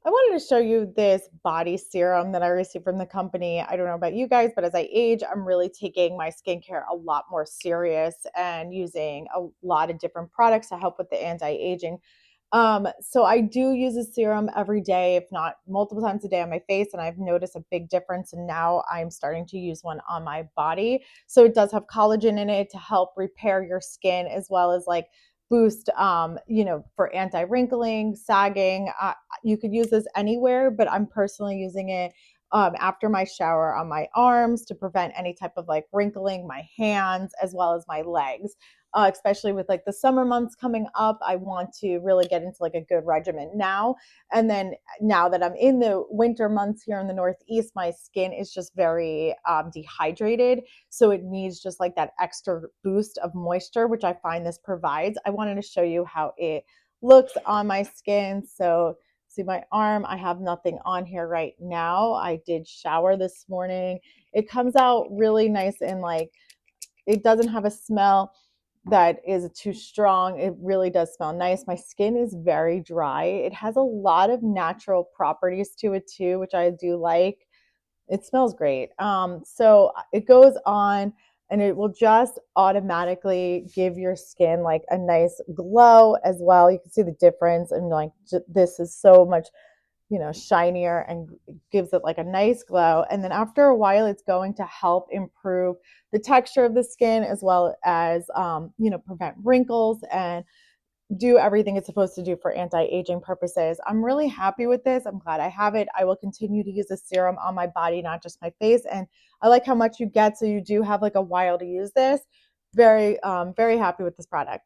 I wanted to show you this body serum that I received from the company. I don't know about you guys, but as I age, I'm really taking my skincare a lot more serious and using a lot of different products to help with the anti-aging. So I do use a serum every day, if not multiple times a day on my face, and I've noticed a big difference. And now I'm starting to use one on my body. So it does have collagen in it to help repair your skin as well as like boost for anti-wrinkling, sagging. You could use this anywhere, but I'm personally using it after my shower on my arms to prevent any type of like wrinkling, my hands, as well as my legs. Especially with like the summer months coming up, I want to really get into like a good regimen now. And then now that I'm in the winter months here in the Northeast, my skin is just very dehydrated. So it needs just like that extra boost of moisture, which I find this provides. I wanted to show you how it looks on my skin. So see my arm, I have nothing on here right now. I did shower this morning. It comes out really nice and like it doesn't have a smell that is too strong. It really does smell nice. My skin is very dry. It has a lot of natural properties to it too, which I do like. It smells great. So it goes on and it will just automatically give your skin like a nice glow as well. You can see the difference and like this is so much shinier and gives it like a nice glow. And then after a while, it's going to help improve the texture of the skin as well as, prevent wrinkles and do everything it's supposed to do for anti-aging purposes. I'm really happy with this. I'm glad I have it. I will continue to use the serum on my body, not just my face. And I like how much you get. So you do have like a while to use this. Very happy with this product.